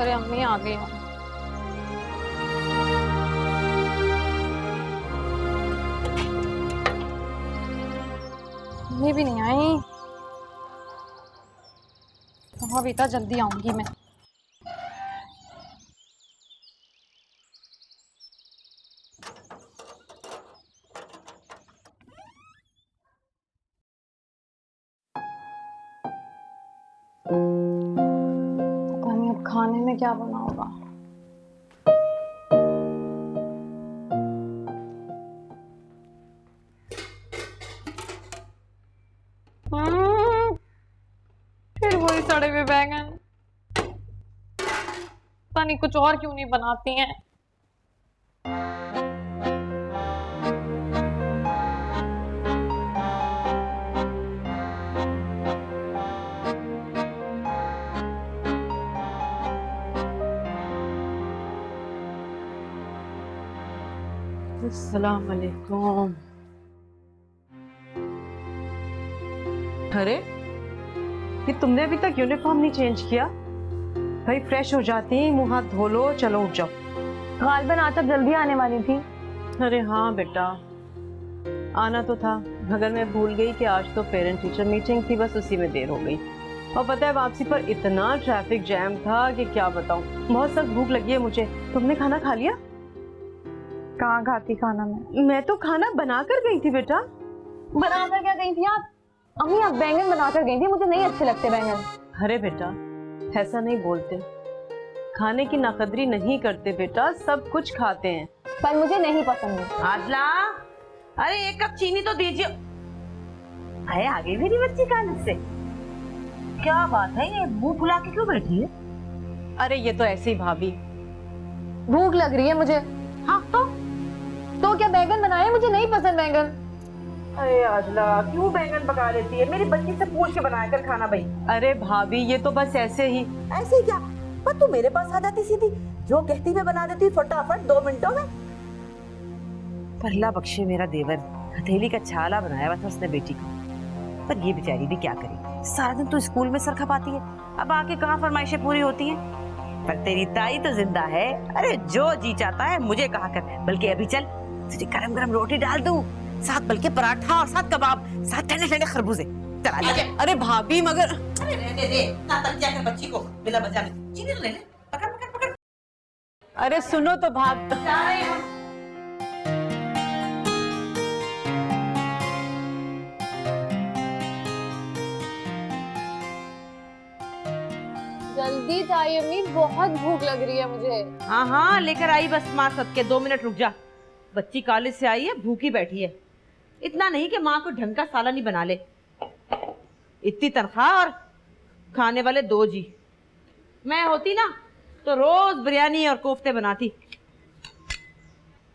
करे अम्मी आ गई हूँ। अम्मी भी नहीं आई। कहाँ बेटा, जल्दी आऊंगी मैं। पता नहीं अब खाने में क्या बना होगा। फिर वही सड़े हुए बैंगन। पता नहीं कुछ और क्यों नहीं बनाती हैं। अस्सलाम वालेकुम। अरे ये तुमने अभी तक यूनिफॉर्म नहीं चेंज किया? भाई फ्रेश हो जाती, मुंह हाथ धो लो, चलो उठ जाओ। गालबन आज तक जल्दी आने वाली थी। अरे हाँ बेटा, आना तो था मगर मैं भूल गई कि आज तो पेरेंट टीचर मीटिंग थी, बस उसी में देर हो गई। और पता है वापसी पर इतना ट्रैफिक जैम था कि क्या बताऊं। बहुत सख्त भूख लगी है मुझे। तुमने खाना खा लिया? कहाँ खाती खाना में? मैं तो खाना बना कर गई थी बेटा। बनाकर क्या गई थी आप? अम्मी आप बैंगन बनाकर गई थी, मुझे नहीं अच्छे लगते बैंगन। अरे बेटा ऐसा नहीं बोलते, खाने की नाकदरी नहीं करते बेटा, सब कुछ खाते हैं। पर मुझे नहीं पसंद है। आजला, अरे एक कप चीनी तो दीजिए। अरे आ गई मेरी बच्ची कॉलेज से। क्या बात है, ये मुंह फुला के क्यों बैठी है? अरे ये तो ऐसे ही भाभी। भूख लग रही है मुझे। हाँ तो क्या बैंगन बनाए? मुझे नहीं पसंद बैंगन। अरे आजला क्यों बैंगन पका लेती है? मेरी बच्ची से पूछ के बनाया कर खाना भाई। अरे भाभी ये तो बस ऐसे ही। ऐसे ही क्या? पर तू मेरे पास आ जाती सीधी, जो कहती मैं बना देती फटाफट 2 मिनटों में। पहला बख्शे मेरा देवर, हथेली का छाला बनाया हुआ था उसने बेटी को। पर ये बेचारी भी क्या करे, सारा दिन तो स्कूल में सर खपाती है, अब आके कहाँ फरमाइशें पूरी होती हैं। पर तेरी ताई तो जिंदा है। अरे जो जी चाहता है मुझे कहा कर, बल्कि अभी चल तुझे गरम गरम रोटी डाल दूं, साथ बल्कि पराठा और साथ कबाब, साथ ठंडे ठंडे खरबूजे। चला ले। अरे भाभी मगर। अरे रहने दे, ना तक जाकर बच्ची को बिला बजा ले। चीनी तो ले ले, पकड़ पकड़ पकड़। अरे सुनो तो भाग। जा रहे हैं हम। जल्दी ताई अम्मी, बहुत भूख लग रही है मुझे। हाँ हाँ लेकर आई, बस माँ सदके 2 मिनट रुक जा। बच्ची कॉलेज से आई है, भूखी बैठी है। इतना नहीं कि माँ को ढंग का सालन ही बना ले। इतनी तनख्वाह और खाने वाले 2 जी। मैं होती ना तो रोज बिरयानी और कोफ्ते बनाती।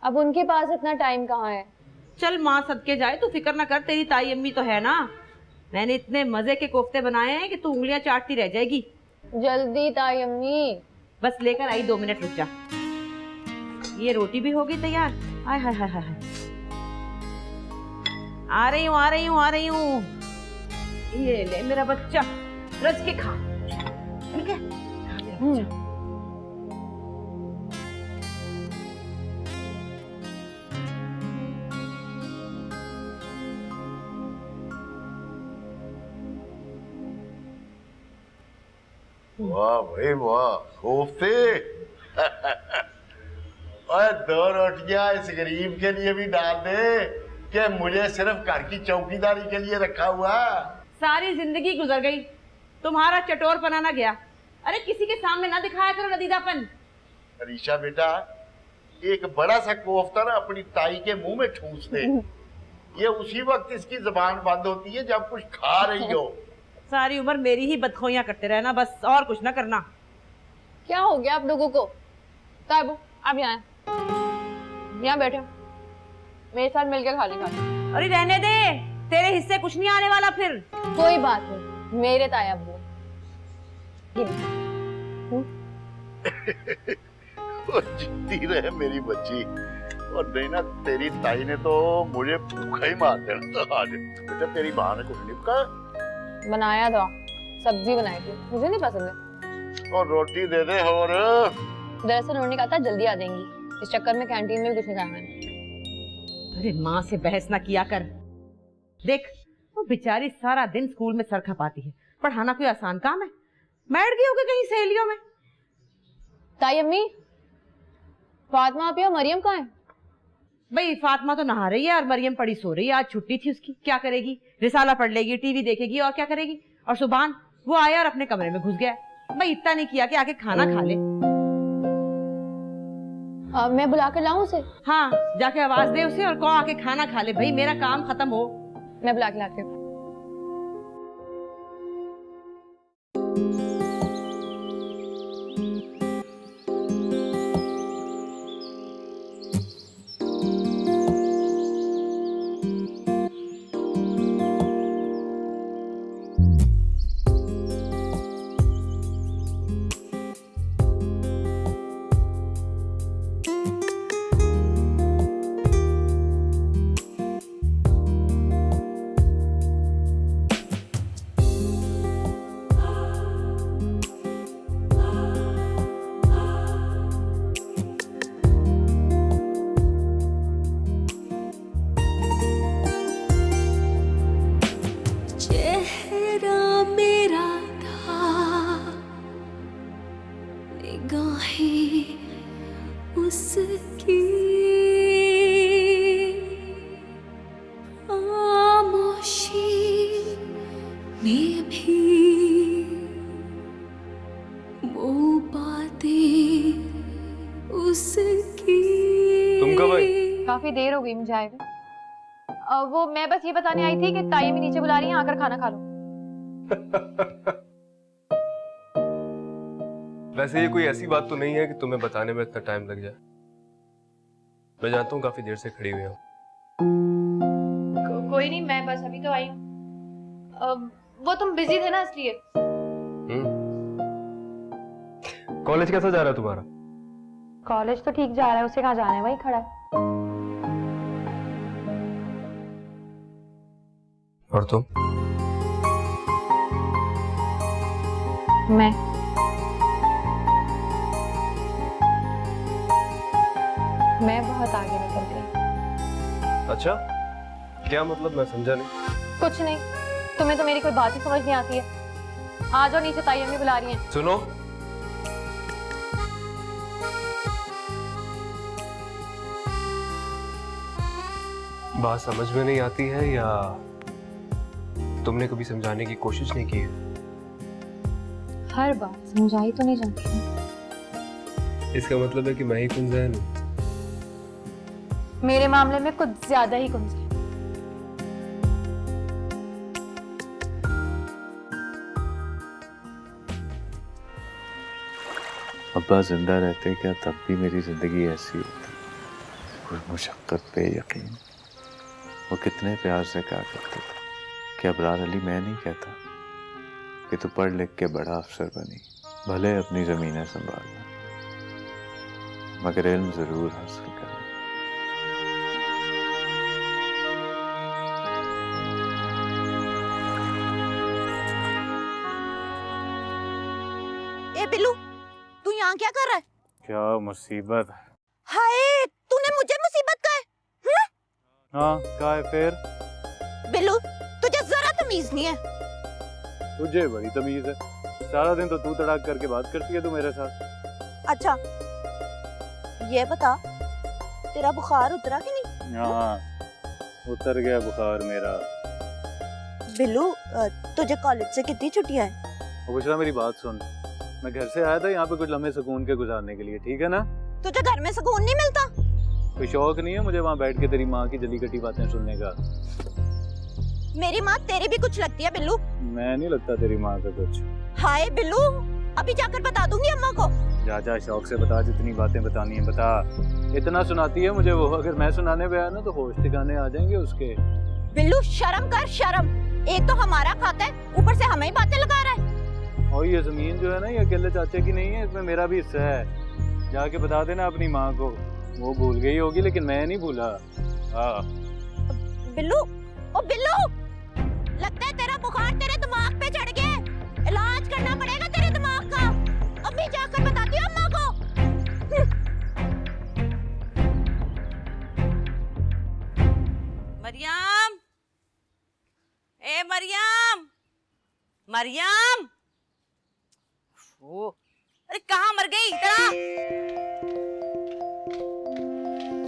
अब उनके पास इतना टाइम कहाँ है? चल माँ सदके जाए, तू फिक्र ना कर, तेरी ताई अम्मी तो है ना। मैंने इतने मजे के कोफ्ते बनाए हैं कि तू उंगलियां चाटती रह जाएगी। जल्दी ताई अम्मी। बस लेकर आई, 2 मिनट रुक जा। ये रोटी भी हो गई तैयार। हाय हाय हाय हाय, आ रही हूँ आ रही हूँ आ रही हूँ। ये ले मेरा बच्चा, रज के खा, ठीक है? खा मेरा बच्चा। वाह भाई वाह, कोफ्ते। और 2 रोटियां इस गरीब के लिए भी डाल दे कि मुझे सिर्फ घर की चौकीदारी के लिए रखा हुआ। सारी जिंदगी गुजर गई, तुम्हारा चटोर बनाना गया। अरे किसी के सामने ना दिखाया करो नदीदापन। अरीशा बेटा, एक बड़ा सा कोफ्ता ना अपनी ताई के मुंह में ठूस दे, ये उसी वक्त इसकी जुबान बंद होती है जब कुछ खा रही हो। सारी उम्र मेरी ही बदखोइयां करते रहना बस, और कुछ ना करना। क्या हो गया आप लोगों को? ताइबू आप यहाँ बैठे, मेरे साथ मिलकर खा लेगा। अरे रहने दे, तेरे हिस्से कुछ नहीं आने वाला फिर। कोई बात नहीं, मेरे ताया अब्बू। जिंदी रहे मेरी बच्ची। और नहीं ना, तेरी ताई ने तो मुझे भूखा ही मार देना था आज। बेटा तेरी माँ ने कुछ नहीं पकाया? बनाया था, सब्जी बनाई थी, मुझे नहीं पसंद है। और रोटी दे दे। और दरअसल उन्होंने कहा था जल्दी आ जाएंगी, इस चक्कर में कैंटीन में भी कुछ नहीं खाया मैंने। अरे माँ से बहस ना किया कर। देख वो बेचारी सारा दिन स्कूल में सर खपाती है, पढ़ाना कोई आसान काम है? बैठ गई होगी कहीं सहेलियों में। ताई अम्मी, फातिमा आप या मरियम कहाँ है? भाई फातिमा तो नहा रही है और मरियम पड़ी सो रही है, आज छुट्टी थी उसकी। क्या करेगी? रिसाला पढ़ लेगी, टीवी देखेगी, और क्या करेगी? और सुभान वो आया और अपने कमरे में घुस गया। भाई इतना नहीं किया कि आके खाना खा ले। मैं बुला कर लाऊं उसे? हाँ जाके आवाज दे उसे और कहो आके खाना खा ले। भाई मेरा काम खत्म हो। मैं बुला के लाती हूँ। काफी देर हो गई मुझे आए हुए। वो मैं बस ये बताने आई थी कि ताई भी नीचे बुला रही हैं, आकर खाना खा लो। वैसे ये कोई ऐसी बात तो नहीं है कि तुम्हें बताने में इतना टाइम लग जाए। मैं जानता हूँ काफी देर से खड़ी हुई हूँ। कोई नहीं, मैं बस अभी तो आई हूँ। वो तुम बिजी थे ना इसलिए। कॉलेज कैसा जा रहा है तुम्हारा? कॉलेज तो ठीक जा रहा है, उसे कहाँ जाना है, वही खड़ा है। और तुम? मैं बहुत आगे निकल गई। अच्छा क्या मतलब? मैं समझा नहीं। कुछ नहीं, तुम्हें तो मेरी कोई बात ही समझ नहीं आती है। आ जाओ नीचे, ताई अम्मी बुला रही हैं। सुनो, बात समझ में नहीं आती है या तुमने कभी समझाने की कोशिश नहीं की है? हर बात समझाई तो नहीं जाती। इसका मतलब है कि मैं ही कुंज़ैन हूँ। मेरे मामले में कुछ ज्यादा ही कुंज़ है। अब्बा जिंदा रहते क्या तब भी मेरी जिंदगी ऐसी होती। कोई मुशक्कत पे यकीन। वो कितने प्यार से कहा करते थे कि अबरार अली, मैं नहीं कहता कि तू पढ़ लिख के बड़ा अफसर बनी, भले अपनी जमीनें संभालना, मगर इल्म जरूर हासिल करना। ए बिल्लू, तू यहाँ क्या कर रहा है? क्या मुसीबत? हाय, तूने मुझे मुसीबत कहा है? हाँ क्या है फिर? बिल्लू, तुझे जरा तमीज नहीं है। तुझे बड़ी तमीज है। सारा दिन तो तू तड़ाक करके बात करती है तू मेरे साथ। अच्छा ये बता, तेरा बुखार उतरा कि नहीं? हाँ उतर गया बुखार मेरा। बिल्लू, तुझे कॉलेज से कितनी छुट्टियां हैं? बुशरा मेरी बात सुन, मैं घर से आया था यहाँ पे कुछ लम्हे सुकून के गुजारने के लिए, ठीक है ना? तुझे घर में सुकून नहीं मिलता? कोई शौक नहीं है मुझे वहाँ बैठ के तेरी माँ की जली कटी बातें सुनने का। मेरी माँ तेरी भी कुछ लगती है बिल्लू। मैं नहीं लगता तेरी माँ का कुछ। हाय बिल्लू, अभी जाकर बता दूंगी अम्मा को। जा जा शौक से बता, जितनी बातें बतानी है बता। इतना सुनाती है मुझे वो, अगर मैं सुनाने पे आया ना तो होश ठिकाने आ जाएंगे उसके। बिल्लू शर्म कर शर्म, एक तो हमारा खाता है, ऊपर से हमें ही बातें लगा रहा है। और ये जमीन जो है ना, ये अकेले चाचे की नहीं है, इसमें मेरा भी हिस्सा है। जाके बता देना अपनी माँ को। वो भूल गई होगी लेकिन मैं नहीं भूला। हाँ बिल्लू, ओ बिल्लू, लगता है तेरा बुखार तेरे दिमाग पे चढ़ गया है। इलाज करना पड़ेगा तेरे दिमाग का। अभी जाकर बताती हूँ अम्मा को। मरियम, ए मरियम, मरियम, ओ, अरे कहाँ मर गई इतना?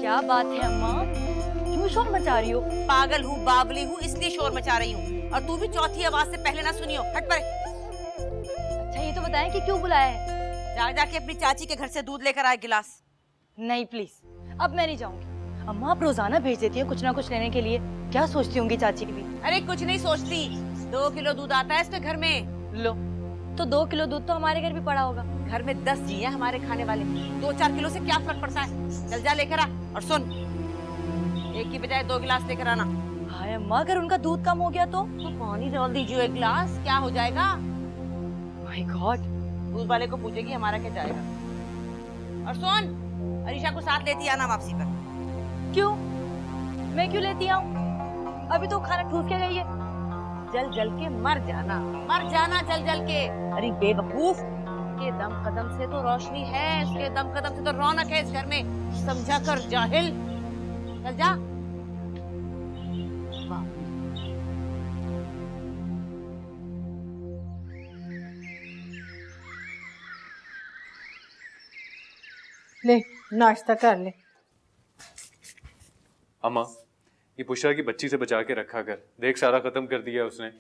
क्या बात है अम्मा, क्यों शोर मचा रही हो? पागल हूँ, बावली हूँ, इसलिए शोर मचा रही हूँ। और तू भी चौथी आवाज से पहले ना सुनियो। हट पर। अच्छा ये तो बताएं कि क्यों बुलाया है? जाके अपनी चाची के घर से दूध लेकर आए गिलास। नहीं प्लीज, अब मैं नहीं जाऊंगी। अम्मा आप रोजाना भेज देती है कुछ ना कुछ लेने के लिए, क्या सोचती होंगी चाची भी? अरे कुछ नहीं सोचती, 2 किलो दूध आता है इसके घर में। लो, तो 2 किलो दूध तो हमारे घर भी पड़ा होगा। घर में 10 जी है हमारे खाने वाले, 2-4 किलो से क्या फर्क पड़ता है? चल जा लेकर आ। और सुन, एक की बजाय 2 गिलास लेकर आना। हाय अम्मा, अगर उनका दूध कम हो गया तो पानी डाल दीजिए 1 गिलास, क्या हो जाएगा? माय गॉड, दूध वाले को पूछेगी हमारा क्या जाएगा। और सुन, अरीशा को साथ लेती आना वापसी पर। क्यों? मैं क्यों लेती आऊं? अभी तो खाना ठूस के गई है। जल जल के मर जाना, मर जाना जल जल के। अरे बेवकूफ, के दम कदम से तो रोशनी है, इसके दम कदम से तो रौनक है इस घर में, समझा कर जाहिल। चल जा। ले नाश्ता कर ले। अम्मा, ये बुशरा की बच्ची से बचा के रखा कर, देख सारा खत्म कर दिया उसने।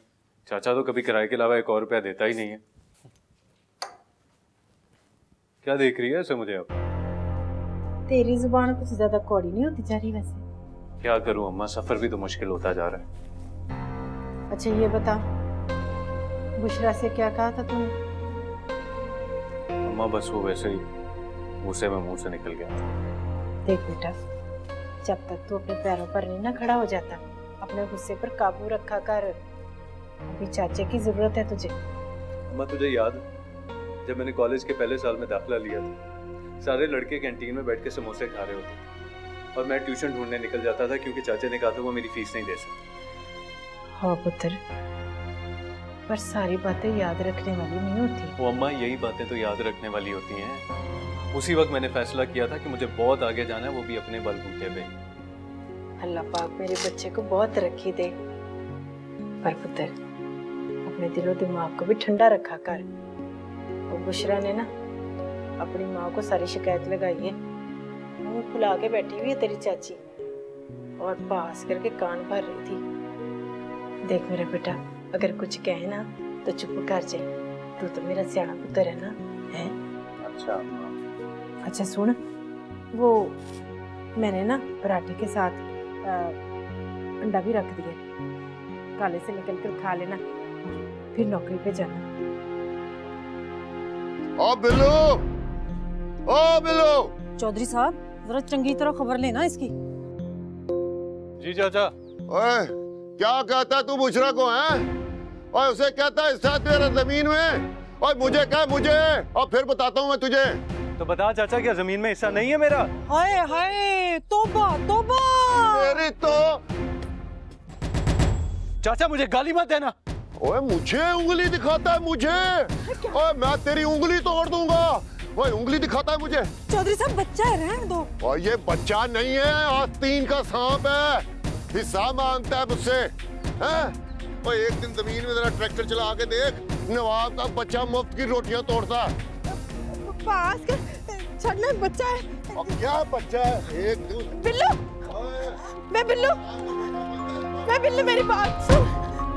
चाचा तो कभी किराए के अलावा 1 और रुपया देता ही नहीं है। क्या देख रही है ऐसे मुझे? अब तेरी जुबान कुछ ज्यादा कौड़ी नहीं होती जा रही वैसे? क्या करूं अम्मा, सफर भी तो मुश्किल होता जा रहा है। अच्छा ये बता, बुशरा से क्या कहा था तूने? अम्मा बस वो वैसे ही गुस्से में मुंह से निकल गया था। देख बेटा, जब तक तू अपने पैरों पर नहीं ना खड़ा हो जाता, अपने गुस्से पर काबू रखा कर। अभी चाचे की जरूरत है तुझे। अम्मा तुझे याद है जब मैंने कॉलेज के पहले साल में दाखिला लिया था, सारे लड़के कैंटीन में बैठ के समोसे खा रहे होते थे और मैं ट्यूशन ढूंढने निकल जाता था क्योंकि चाचे ने कहा था वो मेरी फीस नहीं दे सकते। हाँ पुत्र, पर सारी बातें याद रखने वाली नहीं होती। वो अम्मा, यही बातें तो याद रखने वाली होती हैं। उसी वक्त मैंने फैसला किया था कि मुझे बहुत आगे जाना है, वो भी अपने बलबूते पे। अल्लाह पाक मेरे बच्चे को बहुत तरक्की दे। पर पुत्र, अपने दिलो दिमाग को भी ठंडा रखा कर। वो बुशरा ने ना अपनी माँ को सारी शिकायत लगाई है। मुंह फुला के बैठी हुई है तेरी चाची और पास करके कान भर रही थी। देख मेरा बेटा, अगर कुछ कहे ना तो चुप कर जाए। तू तो मेरा सियाना पुत्र है ना, है? अच्छा सुन, वो मैंने ना पराठे के साथ अंडा भी रख दिया, काले से निकल कर खा लेना, फिर नौकरी पे जाना। ओ बिल्लू, ओ बिल्लू। चौधरी साहब, जरा चंगी तरह खबर लेना इसकी। जी चाचा। ओए, क्या कहता तू बुशरा को, है? और उसे कहता है हिस्सा तेरा जमीन में, और मुझे कह मुझे, और फिर बताता हूँ मैं तुझे। तो बता चाचा, क्या जमीन में हिस्सा नहीं है मेरा? हाय हाय, तौबा तौबा। तेरी तो। चाचा मुझे गाली मत देना। ओए मुझे उंगली दिखाता है मुझे? ओए मैं तेरी उंगली तोड़ दूंगा। ओए उंगली दिखाता है मुझे। चौधरी साहब बच्चा है, रहने दो। और ये बच्चा नहीं है, आस्तीन का सांप है, हिस्सा मांगता है मुझसे। हैं? ओए एक दिन जमीन में जरा ट्रैक्टर चला के देख, नवाब का बच्चा मुफ्त की रोटियां तोड़ता है। पास कर, छड़ना बच्चा है। और क्या बच्चा है? एक दिन बिल्लू, मैं बिल्लू, मैं बिल्लू, मेरी बात सुन।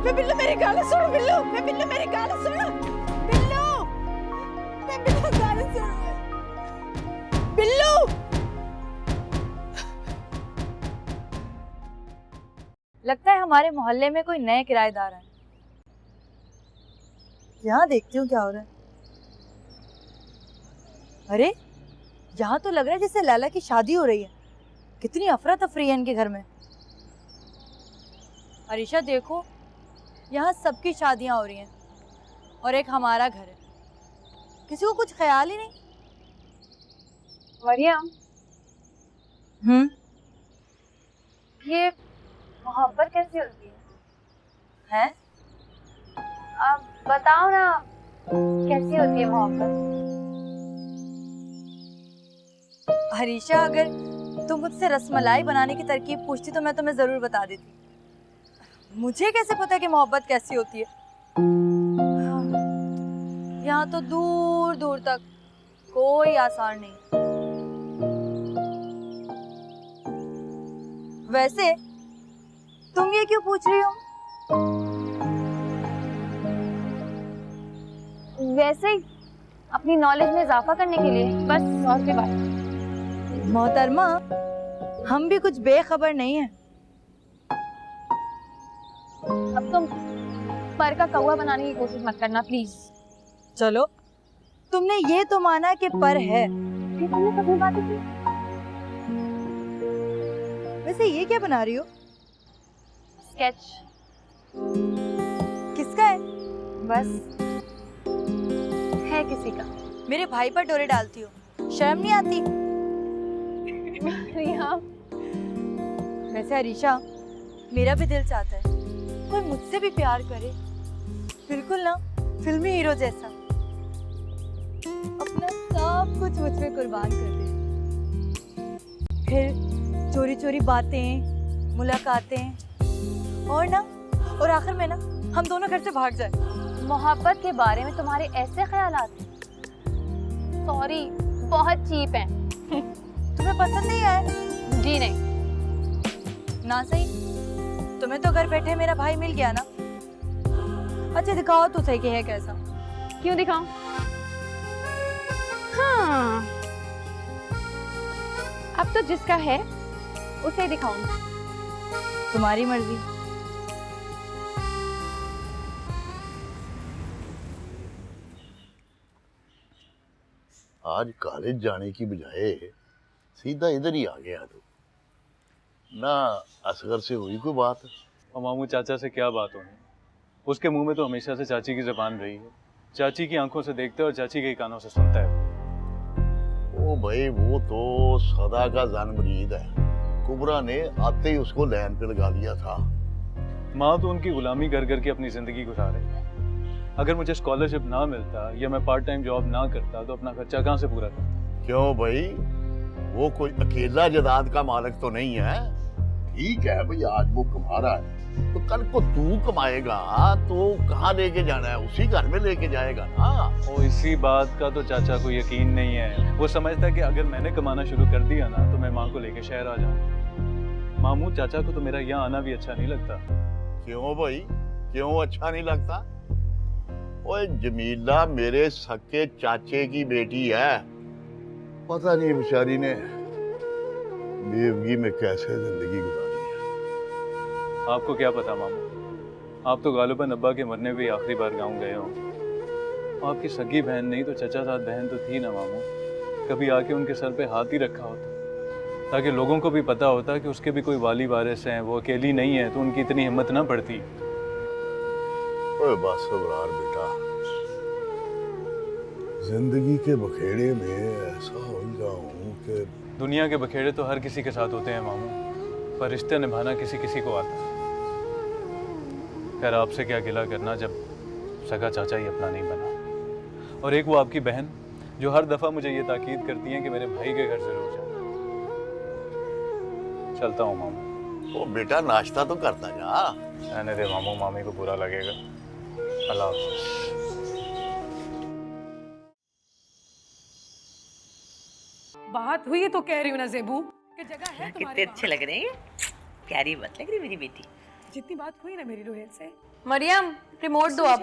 मैं बिल्लू, मेरी गाली सुन। बिल्लू, मैं बिल्लू, मेरी गाली सुन। बिल्लू, मैं बिल्लू, गाली सुन। बिल्लू, लगता है हमारे मोहल्ले में कोई नए किराएदार हैं। यहाँ देखती हूँ क्या हो रहा है। अरे यहाँ तो लग रहा है जैसे लैला की शादी हो रही है। कितनी अफरा तफरी है इनके घर में। अरीशा देखो, यहाँ सबकी शादियाँ हो रही हैं और एक हमारा घर है। किसी को कुछ ख्याल ही नहीं। मरियम, ये मोहब्बत कैसी होती है? हैं? आप बताओ ना, कैसी होती है मोहब्बत? हरीशा, अगर तुम मुझसे रसमलाई बनाने की तरकीब पूछती तो मैं तुम्हें जरूर बता देती। मुझे कैसे पता कि मोहब्बत कैसी होती है? हाँ, यहाँ तो दूर दूर तक कोई आसार नहीं। वैसे तुम ये क्यों पूछ रही हो? वैसे ही अपनी नॉलेज में इजाफा करने के लिए, बस और कोई बात नहीं। मोहतरमा, हम भी कुछ बेखबर नहीं है। अब तुम पर का कौवा बनाने की कोशिश मत करना प्लीज। चलो, तुमने ये तो माना कि पर है। ये तुमने कभी बात की? वैसे ये क्या बना रही हो? स्केच। किसका है? बस है किसी का। मेरे भाई पर डोरे डालती हो, शर्म नहीं आती? रिया, वैसे हरीशा, मेरा भी दिल चाहता है कोई मुझसे भी प्यार करे, बिल्कुल ना फिल्मी हीरो जैसा, अपना सब कुछ मुझ पे कुर्बान कर दे, फिर चोरी चोरी बातें, मुलाकातें, और आखिर में ना हम दोनों घर से भाग जाए। मोहब्बत के बारे में तुम्हारे ऐसे ख्यालात, सॉरी, बहुत चीप हैं। तुम्हें पसंद नहीं आया? जी नहीं। ना सही, तुम्हें तो घर बैठे मेरा भाई मिल गया ना। अच्छा दिखाओ तो सही कि है कैसा। क्यों दिखाऊं? हाँ, अब तो जिसका है उसे दिखाऊंगी। तुम्हारी मर्जी। आज कॉलेज जाने की बजाय सीधा इधर ही आ गया तू। ना असगर से हुई कोई बात? और मामू चाचा से क्या बात होनी, उसके मुंह में तो हमेशा से चाची की जबान रही है। चाची की आंखों से देखता है और चाची के कानों से सुनता है। ओ भाई, वो तो सदा का जानमरीद है। कुबरा ने आते ही उसको लाइन पे लगा लिया था। माँ तो उनकी गुलामी कर करके अपनी जिंदगी गुजारे। अगर मुझे स्कॉलरशिप ना मिलता या मैं पार्ट टाइम जॉब ना करता तो अपना खर्चा कहाँ से पूरा करता? क्यों भाई, वो कोई अकेला जायदाद का मालिक तो नहीं है। ठीक है भाई, आज वो कमा रहा है तो कल को तू कमाएगा तो कहाँ लेके जाना है? उसी घर में लेके जाएगा ना। और इसी बात का तो चाचा को यकीन नहीं है। वो समझता है कि अगर मैंने कमाना शुरू कर दिया ना तो मैं माँ को लेके शहर आ जाऊँ। मामू, चाचा को तो मेरा यहाँ आना भी अच्छा नहीं लगता। क्यों भाई, क्यों अच्छा नहीं लगता? ओए जमीला मेरे सके चाचे की बेटी है। पता नहीं बेचारी ने बेवगी में कैसे जिंदगी गुजारी है। आपको क्या पता मामू, आप तो गालिबन अब्बा के मरने पे आखिरी बार गाँव गए हो। आपकी सगी बहन नहीं तो चचा साथ बहन तो थी ना मामू। कभी आके उनके सर पे हाथ ही रखा होता ताकि लोगों को भी पता होता कि उसके भी कोई वाली वारिस हैं, वो अकेली नहीं है, तो उनकी इतनी हिम्मत ना पड़ती। ओए बस अबरार बेटा, जिंदगी के बखेड़े में ऐसा हो जाऊं कि दुनिया के बखेड़े तो हर किसी के साथ होते हैं मामू, पर रिश्ते निभाना किसी किसी को आता है। खैर, आपसे क्या गिला करना जब सगा चाचा ही अपना नहीं बना। और एक वो आपकी बहन जो हर दफा मुझे ये ताकीद करती है कि मेरे भाई के घर जरूर जाओ। चलता हूँ मामू। ओ बेटा, नाश्ता तो करता जा। रहने दे मामू, मामी को बुरा लगेगा। अल्लाह हाफ़िज़। बात हुई तो कह रही हूँ ना जेबू कि जगह है कितने अच्छे लग रहे हैं। प्यारी बात लग रही मेरी बेटी। जितनी बात हुई ना मेरी रोहेल से, मरियम, रिमोट दो अब।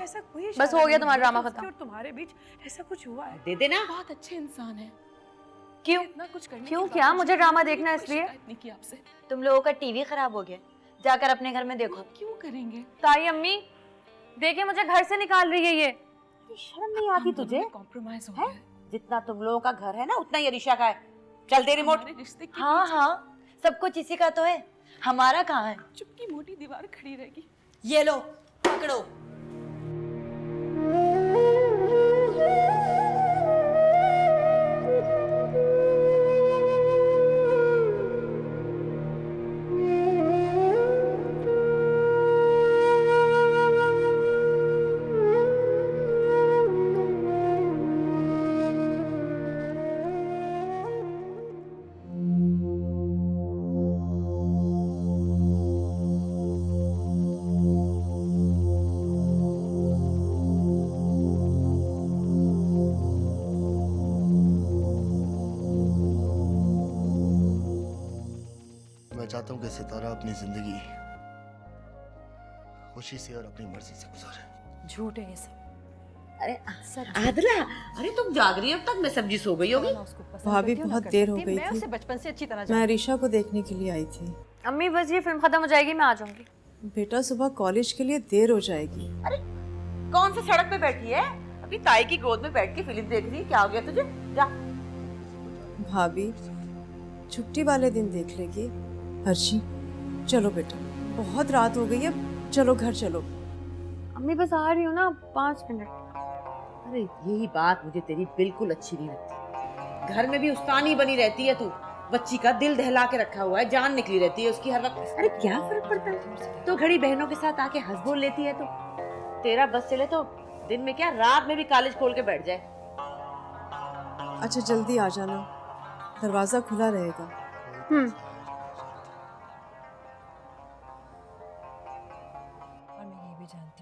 बस हो गया तुम्हारा ड्रामा खत्म। और तुम्हारे बीच ऐसा कुछ हुआ है। दे देना। बहुत अच्छे इंसान है। क्यों? इतना कुछ करने क्यों? के क्या बावजूद मुझे ड्रामा कभी देखना है कोई इसलिए? शिकायत नहीं की आपसे। तुम लोगों का टीवी खराब हो गया, जाकर अपने घर में देखो। क्यों करेंगे? ताई अम्मी देखिए, मुझे घर से निकाल रही है ये। शर्म नहीं आती तुझे? कॉम्प्रोमाइज हो गया है। जितना तुम लोगों का घर है ना उतना ही अरीशा का है। चल दे रिमोट। हमारे रिश्ते की हाँ हाँ, सब कुछ इसी का तो है, हमारा कहाँ है? चुपकी मोटी दीवार खड़ी रहेगी। ये लो पकड़ो। चाहता हूँ कि सितारा अपनी जिंदगी खुशी से और अपनी मर्जी से गुजारे। झूठ है ये सब। अरे आदरा, अरे तुम जाग रही हो? अब तक मैं सब्जी सो गई होगी। भाभी बहुत देर हो गई मैं उसे थी, बचपन से अच्छी तरह मैं ऋषा को देखने के लिए आई थी। अम्मी बस ये फिल्म खत्म हो जाएगी मैं आ जाऊंगी। बेटा सुबह कॉलेज के लिए देर हो जाएगी। अरे कौन सी सड़क पे बैठी है? अभी ताई की गोद में बैठ के फिल्म देख रही है। क्या हो गया तुझे? जा। भाभी छुट्टी वाले दिन देख लेगी। हर्षी चलो बेटा, बहुत रात हो गई है, चलो घर चलो। अम्मी बस आ रही हूँ ना, 5 मिनट। अरे यही बात मुझे तेरी बिल्कुल अच्छी नहीं लगती। घर में भी उस्तानी बनी रहती है तू। बच्ची का दिल दहला के रखा हुआ है, जान निकली रहती है उसकी हर वक्त। अरे क्या फर्क पड़ता है? तो घड़ी बहनों के साथ आके हंस बोल लेती है। तो तेरा बस चले तो दिन में क्या रात में भी कॉलेज खोल के बैठ जाए। अच्छा जल्दी आ जाना, दरवाजा खुला रहेगा।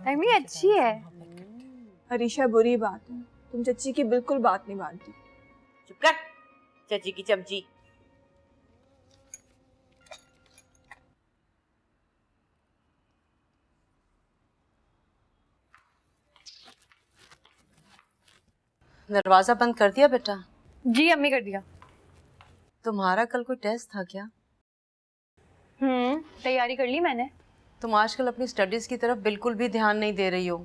अम्मी अच्छी है। हरीशा बुरी बात है, तुम चच्ची की बिल्कुल बात नहीं मानती। चुप कर, चाची की चमची। दरवाजा बंद कर दिया बेटा? जी अम्मी कर दिया। तुम्हारा कल कोई टेस्ट था क्या? तैयारी कर ली मैंने। तुम आजकल अपनी स्टडीज की तरफ बिल्कुल भी ध्यान नहीं दे रही हो,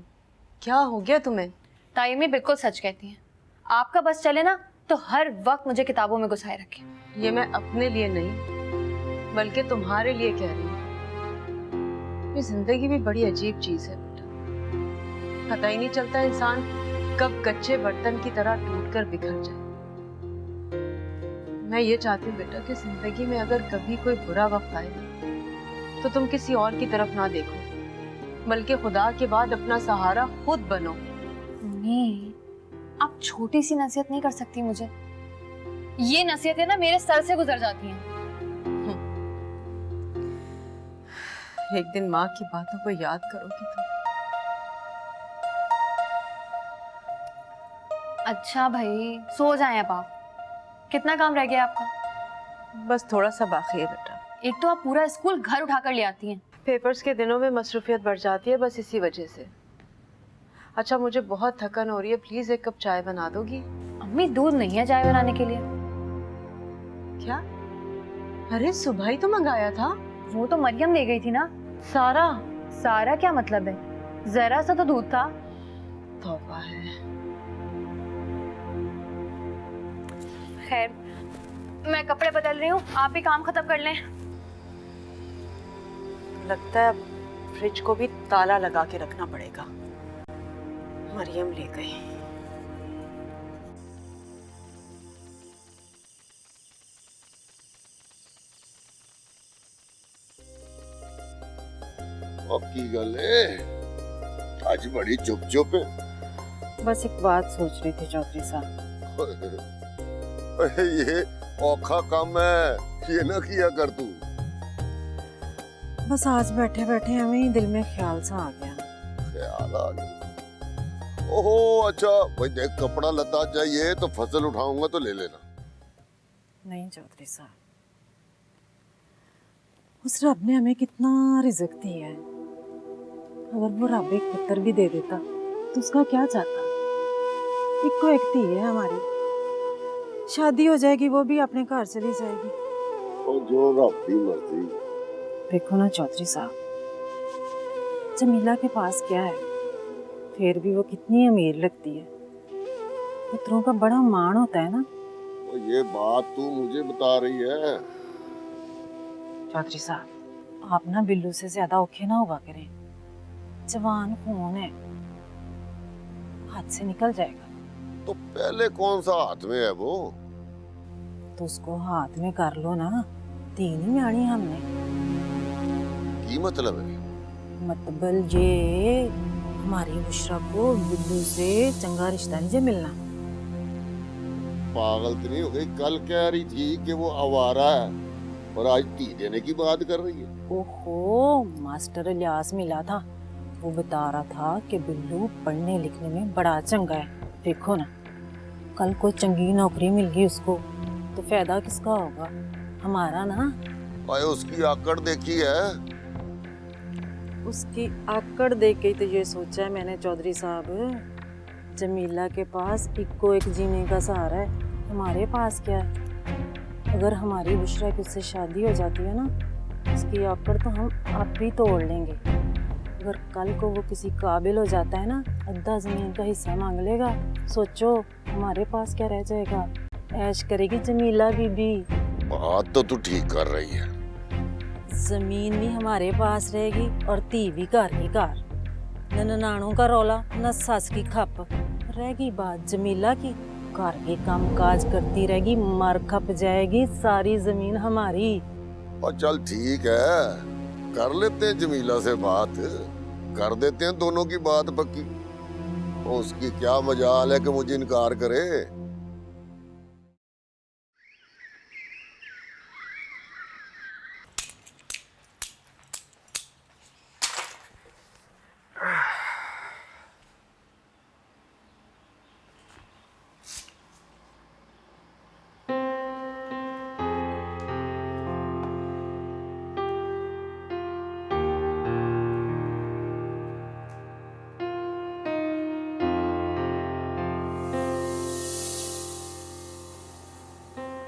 क्या हो गया तुम्हें? ताई अम्मी बिल्कुल सच कहती हैं। आपका बस चले ना तो हर वक्त मुझे किताबों में घुसाए रखे। ये मैं अपने लिए नहीं बल्कि तुम्हारे लिए कह रही हूँ। ये जिंदगी भी बड़ी अजीब चीज है बेटा, पता ही नहीं चलता इंसान कब कच्चे बर्तन की तरह टूटकर बिखर जाए। मैं ये चाहती हूँ बेटा कि जिंदगी में अगर कभी कोई बुरा वक्त आए तो तुम किसी और की तरफ ना देखो, बल्कि खुदा के बाद अपना सहारा खुद बनो। नहीं, आप छोटी सी नसीहत नहीं कर सकती मुझे। ये नसीहतें ना मेरे सर से गुजर जाती हैं। एक दिन माँ की बातों को याद करोगी तुम। अच्छा भाई सो जाएं अब आप। कितना काम रह गया आपका? बस थोड़ा सा बाकी है बेटा। एक तो आप पूरा स्कूल घर उठा कर ले आती हैं। पेपर्स के दिनों में मसरूफियत बढ़ जाती है, बस इसी वजह से। अच्छा मुझे बहुत थकन हो रही है, प्लीज एक कप चाय बना दोगी? अम्मी दूध नहीं है चाय बनाने के लिए। क्या? अरे सुबह ही तो मंगाया था। वो तो मरियम ले गई थी ना। सारा? सारा क्या मतलब है? जरा सा तो दूध था। तौबा है। खैर मैं कपड़े बदल रही हूँ, आप भी काम खत्म कर लें। लगता है फ्रिज को भी ताला लगा के रखना पड़ेगा। मरियम ले गई। अब की गल है, आज बड़ी चुप चुप है। बस एक बात सोच रही थी चौधरी साहब। ये औखा काम है, ये ना किया कर तू। बस आज बैठे बैठे हमें ही दिल में ख्याल सा आ गया। ख्याल आ गया? ओहो अच्छा भाई, देख कपड़ा लता चाहिए तो फसल उठाऊंगा तो ले लेना। नहीं चौधरी साहब, उस रब ने हमें कितना रिज़्क दिया है। अगर वो रब एक पुत्र भी दे देता तो उसका क्या जाता। एक को एक धी है हमारी, शादी हो जाएगी, वो भी अपने घर चली जाएगी। और जो रब की मर्जी। देखो ना चौधरी साहब, जमीला के पास क्या है, फिर भी वो कितनी अमीर लगती है। पुत्रों का बड़ा मान होता है ना। तो ये बात तू मुझे बता रही है? चौधरी साहब आप ना बिल्लू से ज्यादा औखे ना हुआ करें। जवान खून है, हाथ से निकल जाएगा। तो पहले कौन सा हाथ में है वो? तो उसको हाथ में कर लो ना, तीन ही न्याणी हमने। की मतलब है? मतलब ये हमारी बुशरा को बिल्लू से चंगा रिश्ता नहीं जे मिलना। पागल तो नहीं हो गई? कल कह रही थी कि वो आवारा है और आज धी देने की बात कर रही है। ओहो, मास्टर इलियास मिला था, वो बता रहा था कि बिल्लू पढ़ने लिखने में बड़ा चंगा है। देखो ना, कल को चंगी नौकरी मिल गई उसको तो फायदा किसका होगा? हमारा ना। आए उसकी आकड़ देखी है? उसकी आकड़ देख के ही तो ये सोचा है मैंने चौधरी साहब, जमीला के पास इक्को एक जीने का सहारा है, हमारे पास क्या है? अगर हमारी बुशरा की उससे शादी हो जाती है ना, उसकी आकड़ तो हम आप भी तोड़ लेंगे। अगर कल को वो किसी काबिल हो जाता है ना, आधा जमीन का हिस्सा मांग लेगा, सोचो हमारे पास क्या रह जाएगा? ऐश करेगी जमीला बीबी। बात तो तू ठीक कर रही है। जमीन भी हमारे पास रहेगी और धी भी घर की घर, न ननाणों का रौला न सास की खप। रहेगी बात जमीला की, घर के काम काज करती रहेगी, मर खप जाएगी, सारी जमीन हमारी। और चल ठीक है, कर लेते हैं जमीला से बात, कर देते हैं दोनों की बात पक्की। उसकी क्या मजाल है कि मुझे इनकार करे।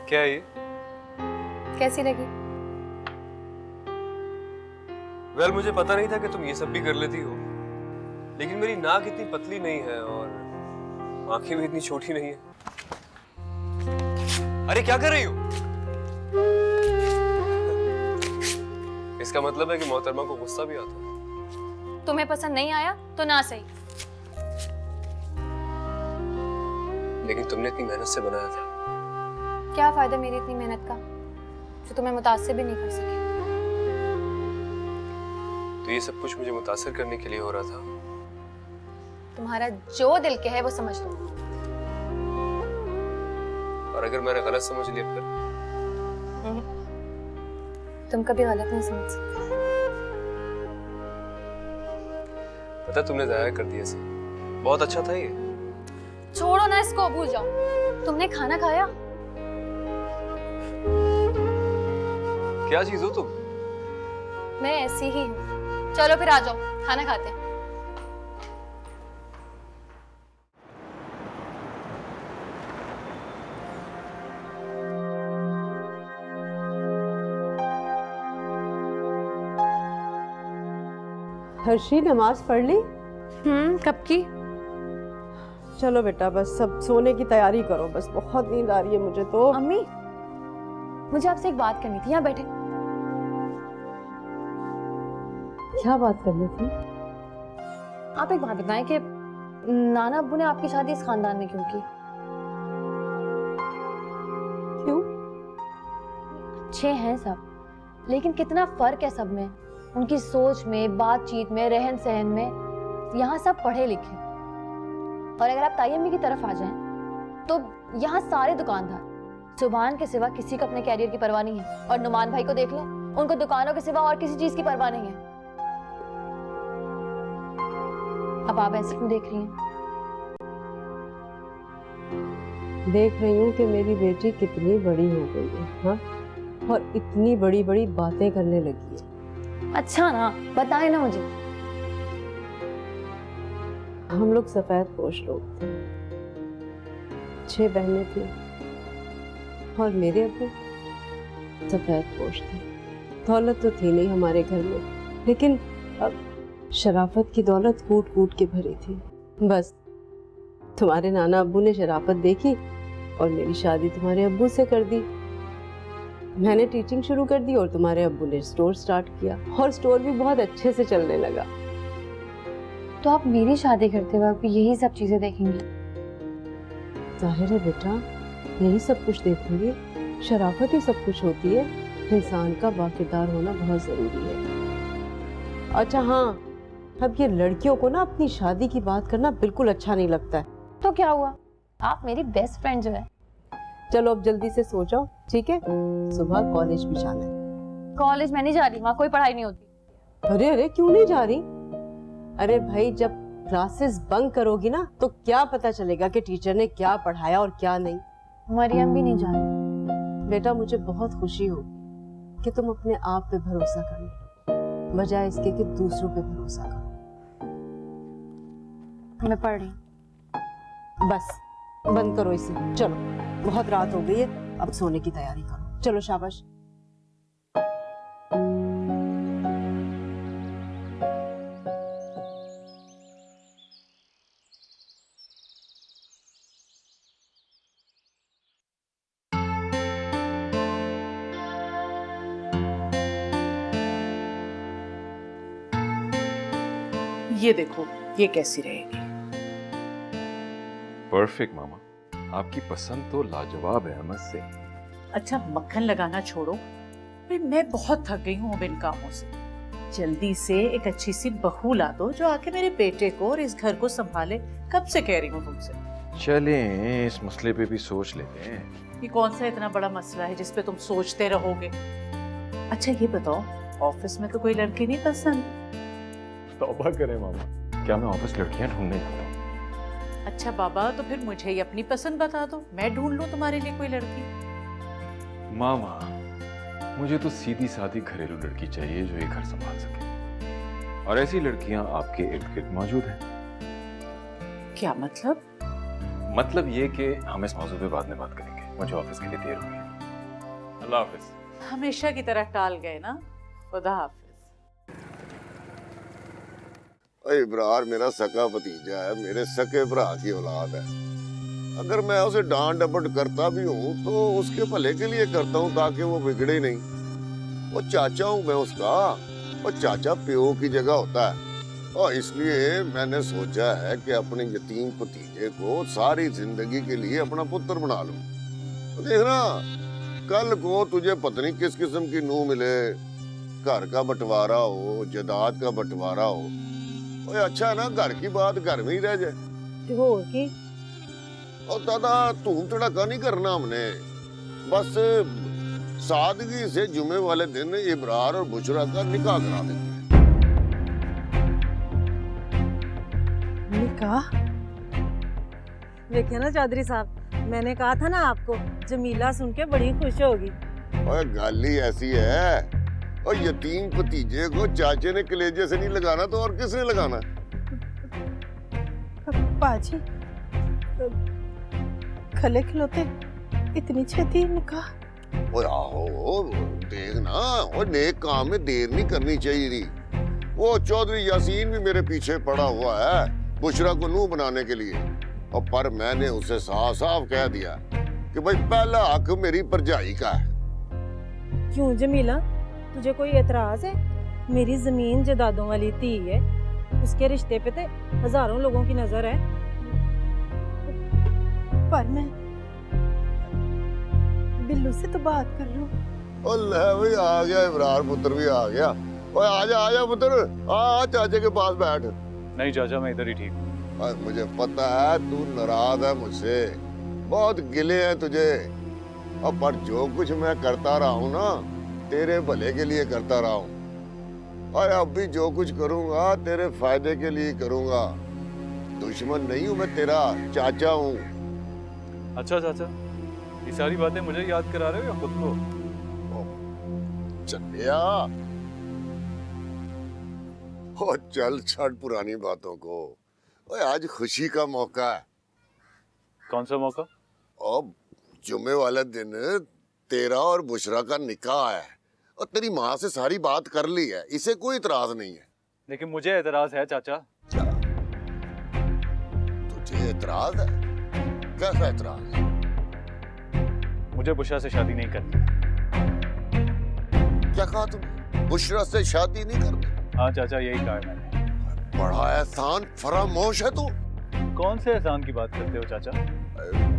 क्या है ये? कैसी लगी? वेल, मुझे पता नहीं था कि तुम ये सब भी कर लेती हो, लेकिन मेरी नाक इतनी पतली नहीं है और आंखें भी इतनी छोटी नहीं है। अरे क्या कर रही हो? इसका मतलब है कि मोहतरमा को गुस्सा भी आता है। तुम्हें पसंद नहीं आया तो ना सही, लेकिन तुमने इतनी मेहनत से बनाया था। क्या फायदा मेरी इतनी मेहनत का जो तुम्हें मुतासिर भी नहीं कर सके। तो ये सब कुछ मुझे मुतासिर करने के लिए हो रहा था। तुम्हारा जो दिल के है वो समझ लो। और अगर मैंने गलत समझ लिया फिर? तुम कभी गलत नहीं समझ सकते। पता तुमने जाया कर दिया इसे। बहुत अच्छा था ये। छोड़ो ना इसको, भूल जाओ। तुमने खाना खाया? क्या चीज हो तुम? मैं ऐसी ही हूँ। चलो फिर आ जाओ, खाना खाते हैं। हर्षी, नमाज पढ़ ली? कब की? चलो बेटा, बस सब सोने की तैयारी करो, बस बहुत नींद आ रही है मुझे तो। अम्मी, मुझे आपसे एक बात करनी थी। यहाँ बैठे। क्या बात करनी थी? आप एक बात बताएं कि नाना अब्बू ने आपकी शादी इस खानदान में क्यों की? क्यों? अच्छे हैं सब, लेकिन कितना फर्क है सब में, उनकी सोच में, बातचीत में, रहन सहन में। यहाँ सब पढ़े लिखे, और अगर आप ताई अम्मी की तरफ आ जाएं, तो यहाँ सारे दुकानदार। सुभान के सिवा किसी को अपने कैरियर की परवाह नहीं है। और नुमान भाई को देख लें, उनको दुकानों के सिवा और किसी चीज की परवाह नहीं है। अब आप ऐसे क्यों देख रही हैं? देख रही हूँ कि मेरी बेटी कितनी बड़ी हो गई है, हाँ? और इतनी बड़ी बड़ी बातें करने लगी है। अच्छा ना, बताएं ना मुझे। हम लोग सफेद पोश लोग थे, 6 बहनें थी, और मेरे अब्बू सफेद पोश थे। दौलत तो थी नहीं हमारे घर में, लेकिन अब शराफत की दौलत कूट कूट के भरी थी। बस तुम्हारे नाना अब्बू ने शराफत देखी और मेरी शादी तुम्हारे अब्बू से कर दी। मैंने टीचिंग शुरू कर दी और तुम्हारे अब्बू ने स्टोर स्टार्ट किया, और स्टोर भी बहुत अच्छे से चलने लगा। तो आप मेरी शादी करते वक्त भी यही सब चीजें देखेंगी? जाहिर है बेटा, यही सब कुछ देखूंगी। शराफत ही सब कुछ होती है। इंसान का बाकिरदार होना बहुत जरूरी है। अच्छा हाँ, अब ये लड़कियों को ना अपनी शादी की बात करना बिल्कुल अच्छा नहीं लगता है। तो क्या हुआ, आप मेरी बेस्ट फ्रेंड जो है। चलो अब जल्दी से सो जाओ, ठीक है? सुबह कॉलेज भी जाना है। कॉलेज में नहीं जा रही, वहाँ कोई पढ़ाई नहीं होती। अरे अरे, क्यों नहीं जा रही? अरे भाई, जब क्लासेस बंक करोगी ना, तो क्या पता चलेगा कि टीचर ने क्या पढ़ाया और क्या नहीं। मरियम भी नहीं जा रही। बेटा, मुझे बहुत खुशी होगी कि तुम अपने आप पे भरोसा करना बजाय इसके कि दूसरों पे भरोसा करो। मैं पढ़ रही हूँ। बस बंद करो इसे, चलो बहुत रात हो गई है, अब सोने की तैयारी करो। चलो शाबाश। ये देखो, ये कैसी रहेगी? परफेक्ट मामा, आपकी पसंद तो लाजवाब है अहमद से। अच्छा मक्खन लगाना छोड़ो, भाई मैं बहुत थक गई हूँ अब इन कामों से। जल्दी से एक अच्छी सी बहू ला दो जो आके मेरे बेटे को और इस घर को संभाले। कब से कह रही हूँ तुमसे। चलें इस मसले पे भी सोच लेते हैं। ये कौन सा इतना बड़ा मसला है जिसपे तुम सोचते रहोगे? अच्छा ये बताओ, ऑफिस में तो कोई लड़की नहीं पसंद? तौबा करें मामा, क्या मैं ऑफिस लड़कियां ढूंढने जाता हूँ? अच्छा बाबा, तो फिर मुझे ही अपनी पसंद बता दो, मैं ढूंढ लूं तुम्हारे लिए कोई लड़की। मामा, मुझे तो सीधी सादी घरेलू लड़की चाहिए जो ये घर संभाल सके, और ऐसी लड़कियां आपके इर्द गिर्द मौजूद हैं। क्या मतलब? मतलब ये कि हम इस मौजूद पे बाद में बात करेंगे, मुझे ऑफिस के लिए देर हो गई। अल्लाह हाफिज। हमेशा की तरह टाल गए ना। खुदा हाफिज। इब्रार मेरा सका भतीजा है, मेरे सके भरा की औलाद है। अगर मैं उसे डांट डपट करता भी हूँ तो उसके भले के लिए करता हूँ, ताकि वो बिगड़े नहीं। वो चाचा हूँ मैं उसका, और चाचा प्यो की जगह होता है। और इसलिए मैंने सोचा है कि अपने यतीम भतीजे को सारी जिंदगी के लिए अपना पुत्र बना लूं। तो देखना, कल को तुझे पत्नी किस किस्म की नूह मिले, घर का बंटवारा हो, जायदाद का बंटवारा हो। ओए अच्छा है ना, घर की बात घर में ही रह जाए। हो की और दादा धूम धड़ाका नहीं करना हमने, बस सादगी से जुमे वाले दिन इब्रार और बुशरा का निकाह करा देंगे। निकाह? देखिए ना चौधरी साहब, मैंने कहा था ना आपको, जमीला सुन के बड़ी खुश होगी। ओए गाली ऐसी है, और यतीम भतीजे को चाचे ने कलेजे से नहीं लगाना तो और किसने लगाना? पाजी, खले खिलोते इतनी छेती निकाह? ओए आहो, देखना, और नेक काम में देर नहीं करनी चाहिए थी। वो चौधरी यासीन भी मेरे पीछे पड़ा हुआ है बुशरा को नूह बनाने के लिए, और पर मैंने उसे साफ साफ कह दिया कि भाई पहला हक मेरी भरजाई का है। क्यों जमीला, तुझे कोई एतराज है? मेरी जमीन जायदादों वाली धी है, उसके रिश्ते पे ते हजारों लोगों की नजर है। पर मैं बिल्लू से तो बात कर लूं। ओ ले भाई, आ गया इब्रार पुत्र भी आ गया। ओए आजा पुत्र, आ चाचे के पास बैठ। नहीं चाचा, मैं इधर ही ठीक हूँ। मुझे पता है तू नाराज है मुझसे, बहुत गिले हैं तुझे। अब पर जो कुछ मैं करता रहा हूँ ना, तेरे भले के लिए करता रहा हूँ, और अब भी जो कुछ करूँगा तेरे फायदे के लिए करूँगा। दुश्मन नहीं हूँ मैं तेरा, चाचा हूँ। अच्छा चाचा, ये सारी बातें मुझे याद करा रहे हो या खुद को? चलिया, ओ चल छोड़ पुरानी बातों को। ओए आज खुशी का मौका है। कौन सा मौका? अब जुमे वाले दिन तेरा और बुशरा का निकाह है, और तेरी माँ से सारी बात कर ली है, इसे कोई इतराज नहीं है। लेकिन मुझे एतराज है चाचा। तुझे एतराज है? कैसा एतराज? मुझे बुशरा से शादी नहीं करनी। क्या कहा तुमने? बुशरा से शादी नहीं करनी? हाँ चाचा, यही कहा है मैंने। बड़ा एहसान फरामोश है तू। कौन से एहसान की बात करते हो चाचा?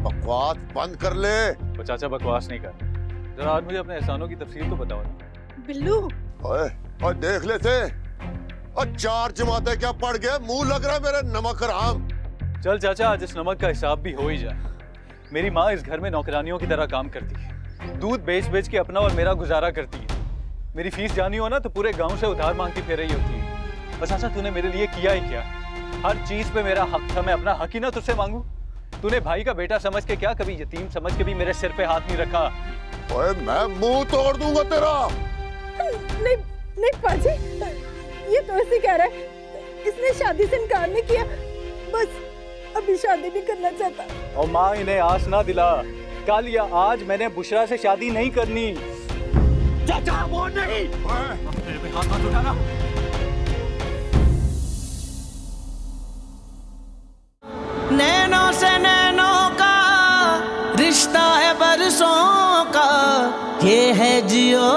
बकवास बंद कर ले। वो चाचा बकवास नहीं कर, जरा आज मुझे अपने एहसानों की तफसील तो बताओ ना। बिल्लू, ओए देख लेते, और 4 जमाते क्या पड़ गए, मुंह लग रहा है मेरे नमक हराम। चल चाचा, आज इस नमक का हिसाब भी हो ही जाए। मेरी माँ इस घर में नौकरानियों की तरह काम करती है, दूध बेच बेच के अपना और मेरा गुजारा करती है। मेरी फीस जानी हो ना तो पूरे गांव से उधार मांग के फिर रही होती है। बस चाचा, तूने मेरे लिए किया ही क्या? हर चीज पे मेरा हक था, मैं अपना हक ही ना तुझसे मांगू? तूने भाई का बेटा समझ के क्या, कभी यतीम समझ के भी मेरे सिर पे हाथ नहीं रखा। ओए मैं मुंह तोड़ दूंगा तेरा। नहीं नहीं पाजी, ये तो ऐसे कह रहा है, इसने शादी से इनकार नहीं किया, बस अभी शादी भी करना चाहता। और माँ इन्हें आस ना दिला, कल या आज मैंने बुशरा से शादी नहीं करनी। चाचा वो नहीं, मेरे पे हाथ मत उठाना। नैनों से नैनों का रिश्ता है बरसों का, ये है जियो